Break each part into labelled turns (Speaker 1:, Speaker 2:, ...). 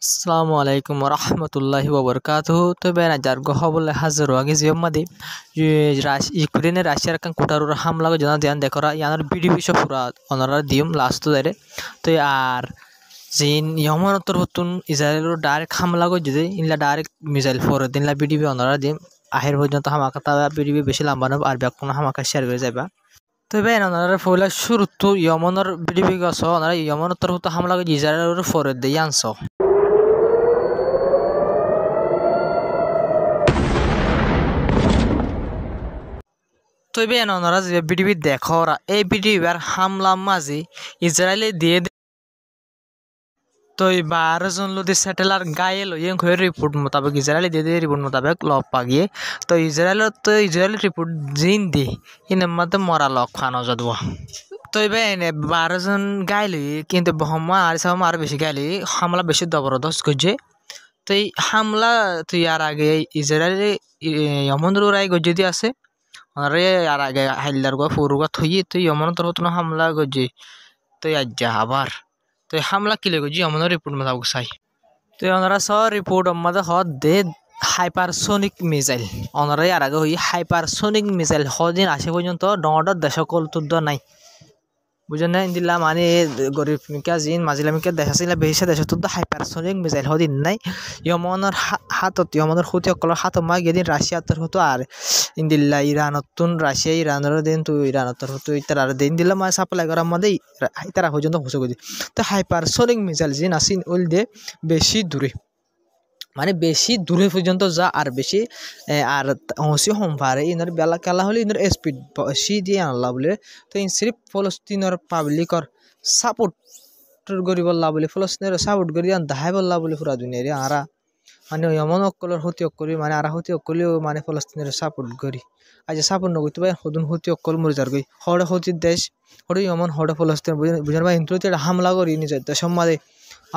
Speaker 1: আসসালামু আলাইকুম রহমতুল্লাহি ওবরকাতুহু। তো বেন আজার গহবলে হাজার আগে জিয়মাদি ইউক্রেনের রাশিয়ার কান কুটারুর হামলা জানা দিয়ান দেখরা ইয়ানোর ভিডিও বিশ্ব পুরা অনরা দিম লাস্ট দাইরে তো আর জিন ইয়মনতর হতুন ইসরায়েলের ডাইরেক্ট হামলা গো যদি in-law direct missile for দিনলা video অনরা দিম আহের পর্যন্ত হামাকা তা ভিডিও বেশি লম্বা না আর ব্যাক কোনো হামাকা শেয়ার করে যাবা। তো বেন ওনারা ফলে শুরু তো ইয়মনের ভিডিও গছ ওনারা ইয়মনতর হতো হামলা গো ইসরায়েলের ফর দেই আনছ। তবে ওনারা যে ভিডিও দেখো এই ভিডিওর হামলা মাঝে ইসরায়েলে দিয়ে তো 12 জন লোদি স্যাটেলার গায়ে লইয়ে হয়ে রিপোর্ট মোতাবেক ইসরায়েলি দিয়ে রিপোর্ট মোতাবেক লব পাগিয়ে তো ইসরায়েলের রিপোর্ট জিন দি ইনের মধ্যে মরা লক ফানো যাদব। তো এবার এনে 12 জন গায়ে লইয়ে কিন্তু বহমা আর সব আরো বেশি গায়ে লইয়ে হামলা বেশি জবরদস্ত করছে। তো এই হামলা তুই আর আগে ইসরায়েলি ইয়মনের রায় গজ্জে আছে আরে আর আগে হাইলার গো ফুরুগা থই তুই অমন তোর হতো হামলা গজি তুই আজ্জা আবার তুই হামলা কিলে গজি অমন রিপোর্ট মাথা গুছাই তুই ওনারা স রিপোর্ট আমাদের হদ দে হাইপারসোনিক মিসাইল ওনারা আর আগে হই হাইপারসোনিক মিসাইল হদিন আসে পর্যন্ত ডর দেশ কল তুদ্দ নাই বুঝেন না ইন্দিল্লা মানে গরিব মিকা জিন মাজিলামিকা দেশ আছিল বেশি দেশ তুদ্দ হাইপারসোনিক মিসাইল হদিন নাই ইয়মনের হাতত ইয়মনের খুঁতি অকলের হাত মা গেদিন রাশিয়াতর হতো আর ইন্দিল্লা ইরানতুন রাশিয়া ইরানের দিন তো ইরানতর হতো ইতার দিন দিলাম মানে সাপ্লাই করার মধ্যে তারা পর্যন্ত হুসে গদি তো হাইপারসোনিক মিসাইল জিন আসিন ওল দে বেশি দূরে মানে বেশি দূরে পর্যন্ত যা আর বেশি আর হসি হম পারে ইনার বেলা খেলা হলে ইনার স্পিড বেশি দিয়ে আনলা বলে তো ইন সিরিফ ফলস্তিনের পাবলিকর সাপোর্ট করি বললা বলে ফলস্তিনের সাপোর্ট করি দাহাই বললা বলে পুরা দুনিয়ার আরা মানে এমন অকলের হতি অকলি মানে আরা হতি অকলিও মানে ফলস্তিনের সাপোর্ট করি আজ সাপোর্ট নগই তো সদুন হতি অকল মরে যার গই হড়ে হতির দেশ হড়ে এমন হড়ে ফলস্তিন বুঝার বা ইন্দ্রতে হামলা করি নিজের দেশের মাঝে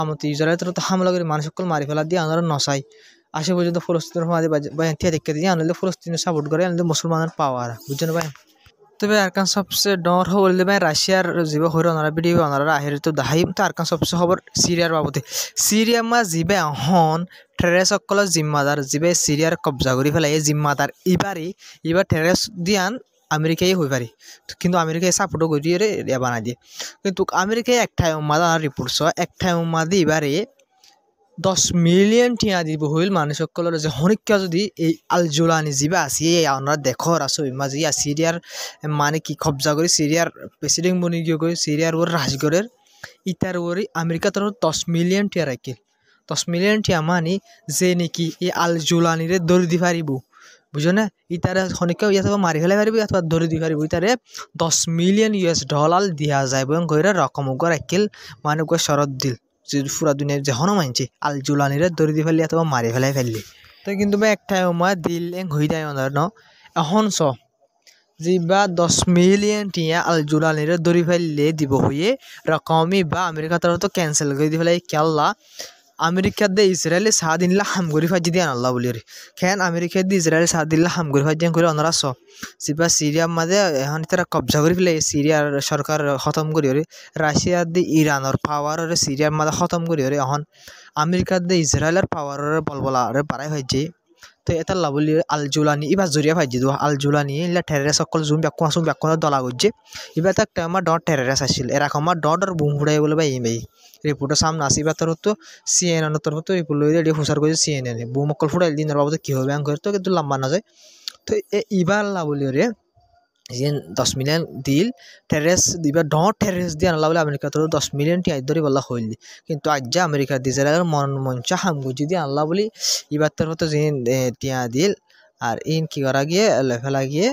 Speaker 1: আমতি ইসরায়েলের তো হামলা করে মানুষ সকল মারি ফেলা দিয়ে আনারা নসাই আসে পর্যন্ত ফলস্তিনের মাঝে বাই দেখে দিয়ে আনলে ফলস্তিনের সাপোর্ট করে আনলে মুসলমানের পাওয়ার বুঝছেন ভাই। তবে আরকান সবচেয়ে ডর হলে ভাই রাশিয়ার জীব হইর ওনারা ভিডিও ওনারা আহের তো দাহাইম তো আরকান সবচেয়ে খবর সিরিয়ার বাবদে সিরিয়া মা জিবে হন টেরেস সকলের জিম্মাদার জিবে সিরিয়ার কবজা করে ফেলাই এই জিম্মাদার এবার টেরেস দিয়ান আমেরিকাই হয়ে পারি কিন্তু আমেরিকায় সাপোর্টও করিয়ে বানাই দিয়ে কিন্তু আমেরিকায় একটাই উম্মাদা রিপোর্টস একটাই উম্মাদি এবারে 10 মিলিয়ন টিয়া দিব হইল মানুষ সকলের যে হনিকা যদি এই আল জুলানি যিবা আছে আমরা দেখর আছো মাঝে সিরিয়ার মানে কি কবজা করে সিরিয়ার প্রেসিডেন্ট বনি গিয়ে গই সিরিয়ার ওর রাজগরের ইতার ওরি আমেরিকা তোর 10 মিলিয়ন টিয়া রাখিল 10 মিলিয়ন টিয়া মানে যে নাকি এই আল জুলানিরে দৌড় দি পারিব বুঝো না ইতারে হনিকা ইয়াতে মারি ফেলে পারিব অথবা দৌড় দি পারিব ইতারে 10 মিলিয়ন US ডলার দিয়া যায় এবং গইরা রকম রাখিল মানে গো শরৎ দিল পুরা দুনিয়ার যে হন মানছে আল জুলানিরে দৌড়ি দি ফেললি অথবা মারি ফেলাই ফেললি তো কিন্তু একটাই মা দিল হয়ে যায় ন এখন চ যা 10 মিলিয়ন টিয়া আল জুলানিরে দৌড়ি ফেললে দিব হয়ে রকমই বা আমেরিকা তরফ তো ক্যান্সেল করে দি ফেলাই কেল্লা আমেরিকা দিয়ে ইসরায়েলে সাদিনলা হামগরি ফাজি দিয়ে আনল্লা বলি রে খেন আমেরিকা দিয়ে ইসরায়েলে সাদিনলা হামগরি ফাজি করে অনরা চ সিবা সিরিয়ার মাঝে এখন তারা কবজা করে ফেলে সিরিয়ার সরকার খতম করি রে রাশিয়ার দিয়ে ইরানের পাওয়ারের সিরিয়ার মাঝে খতম করি রে এখন আমেরিকার দিয়ে ইসরায়েলের পাওয়ারের বলবলা বাড়াই হয়েছে তো এটা লাভলি আল জুলানি এবার জরিয়া ফাইজি দো আল জুলানি ইলা টেরেস সকল জুম ব্যাকুন দলা করছে এবার তাক আমার ডট টেরেস আসছিল এরকম আমার ডটর বুম ফুটাই বলে ভাই এই রিপোর্টের সামনে আসি বা তোর তো CNN তোর তো রিপোর্ট লই দিয়ে হুসার করে CNN বুম অকল ফুটাই দিনের বাবদ কি হবে ব্যাংক তো কিন্তু লম্বা না যায় তো এবার লাভলি রে 10 মিলিয়ন দিল টেরেস দিবা ডট টেরেস দিয়ে আনলা বলে আমেরিকা তোর 10 মিলিয়ন টি আইদরি বলা হইল কিন্তু আজ যা আমেরিকা ইসরায়েলের মঞ্চা হামগুজি দিয়ে আনলা বলি এবার তোর হতো যে টিয়া দিল আর ইন কি করা গিয়ে ফেলা গিয়ে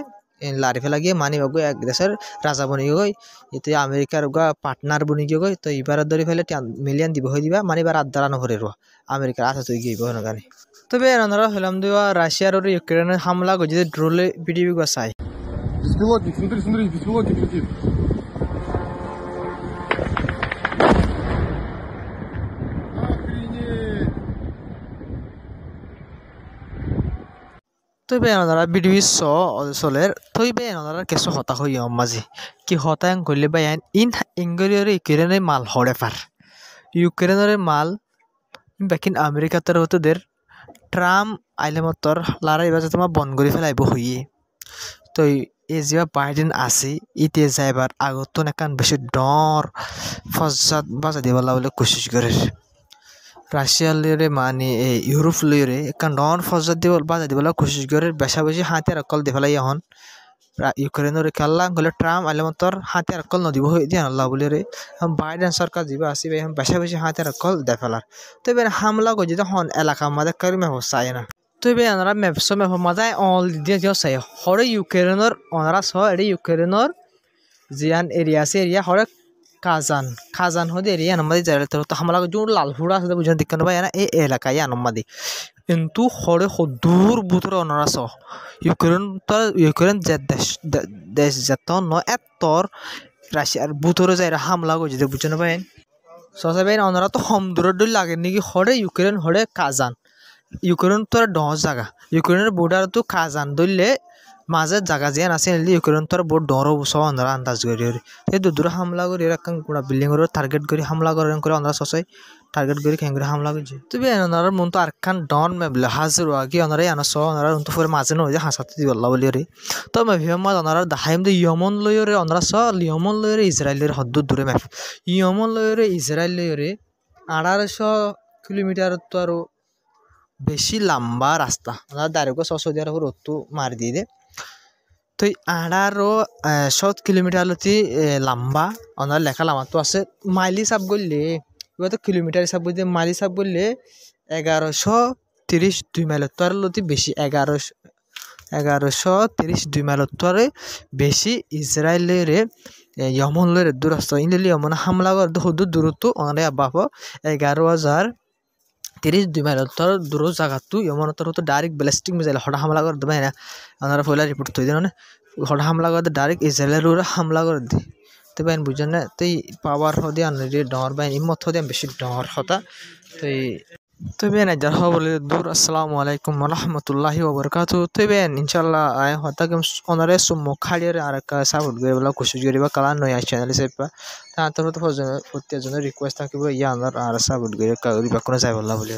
Speaker 1: লারি ফেলা গিয়ে মানি বাবু এক দেশের রাজা বনি গই এতে আমেরিকার গা পার্টনার বনি গিয়ে গই তো এবার ধরে ফেলে মিলিয়ন দিব হয়ে দিবা মানে এবার আদারানো ভরে রোয়া আমেরিকার আশা তুই গিয়ে গানে তবে এনারা হলাম দেওয়া রাশিয়ার ও ইউক্রেনের হামলা গজি ড্রোলে ভিডিও চাই
Speaker 2: Беспилотник, смотри, беспилотник летит. Охренеть!
Speaker 1: তবে এনারা ভিডিও চলের তৈবে এনারা কিছু হতা হই মাঝে কি হতায়ন করলে বা ইন ইংরেজের ইউক্রেনের মাল হরে পার ইউক্রেনের মাল বাকিন আমেরিকাতের হতোদের ট্রাম্প আইলে মতর লারা এবার তোমার বন করে ফেলাইব হইয়ে তো এই যে বাইডেন আছে ইতে যাইবার আগত একান বেশি ডর ফজাত বাজা দিবলা বলে কোশিশ করে রাশিয়া লইরে মানে ইউরোপ লইরে একান ডর ফজাত দিব বাজা দিবলা কোশিশ করে বেশা বেশি হাতিয়ার অকল দি ফেলাই এখন ইউক্রেনের খেললা গলে ট্রাম্প আইলে মতর হাতিয়ার অকল নদিব হয়ে দিয়ে আল্লাহ বলে রে বাইডেন সরকার যাবা আসিবে এখন বেশা বেশি হাতিয়ার অকল দে ফেলার তো এবার হামলা করে যদি হন এলাকা আমাদের কারি মেহ চায় না তো এবার ওনারা মেপসো মেহ মাজায় অল দিয়ে দিও চাই হরে ইউক্রেনের ওনারা সহ এটি ইউক্রেনের জিয়ান এরিয়া আছে এরিয়া হরে খাজান হতে এরিয়া আনমাদি যারা তো হামলা করে জোর লাল হুড়া আছে বুঝেন দেখতে পাই না এই এলাকায় আনমাদি কিন্তু হরে দূর বুতরে ওনারা সহ ইউক্রেন যে দেশ যেত ন এতর রাশিয়ার বুতরে যাই হামলা করে যদি বুঝে না পাই সসাই পাই ওনারা তো হম দূরের দূর লাগে নাকি হরে ইউক্রেন হরে কাজান ইউক্রেন তো ডর জায়গা ইউক্রেনের বর্ডার তো কাজান ধরলে মাঝে জায়গা যেন আছে ইউক্রেন তো বহুত ডর সব ওনারা আন্দাজ করি এই দূর হামলা করে এরকম গোড়া বিল্ডিংয়ের টার্গেট করে হামলা করে ওনারা সসাই টার্গেট করে খেয়ে করে হামলা করছে তবে ওনারা মন তো আর খান ডন মেবলে হাজার আগে ওনারাই আনা সহ ওনারা তো পরে মাঝে নয় যে হাসাতে দিব আল্লাহ বলি রে তো মেভিয়াম ওনারা দেখাইম তো ইয়মন লইরে ওনারা সহ ইয়মন লইরে ইসরায়েলের হদ্দুর দূরে মেফ ইয়মন লইরে ইসরায়েল লইরে 1800 কিলোমিটার তো আরো বেশি লম্বা রাস্তা ওনারা ডাইরেক্ট সৌদি আরব রোদটো মারি দিয়ে দে তো 1800 কিলোমিটার লতি লম্বা ওনার লেখা লামাতো আছে মাইল হিসাব করলে এবার তো কিলোমিটার হিসাব করলে মাইল হিসাব করলে 1132 মাইলত তো আর লতি বেশি 1132 মাইলত তো আর বেশি ইসরায়েলের ইয়মন লইরে দূরস্থ ইনলি ইয়মন হামলা করে হদুর দূরত্ব ওনারে বাপ 11,032 মাইলত দূর জায়গাতো ইয়মন তো ডাইরেক্ট ব্যালিস্টিক মিসাইল হঠাৎ হামলা করে দেবে না ওনারা পয়লা রিপোর্ট তৈরি মানে হঠাৎ হামলা করে ডাইরেক্ট ইসরায়েলের উপরে হামলা করে দি তো বাইন বুঝেন না তো পাওয়ার হদে আনলে ডর বাইন ইমত হদে বেশি ডর হতা তো বেন যার বলে দূর আসসালামু আলাইকুম রহমতুল্লাহি ওবরকাতু তো বেন ইনশাল্লাহ আয় হতা কেম ওনারে সুমুখ খাড়িয়ে আর একটা সাপোর্ট করে বলা কোশিশ করিবা কালার নয় চ্যানেল সেপা তার তো প্রত্যেকজনের রিকোয়েস্ট থাকিব ইয়া আর সাপোর্ট করে কোনো যাই বললা বলে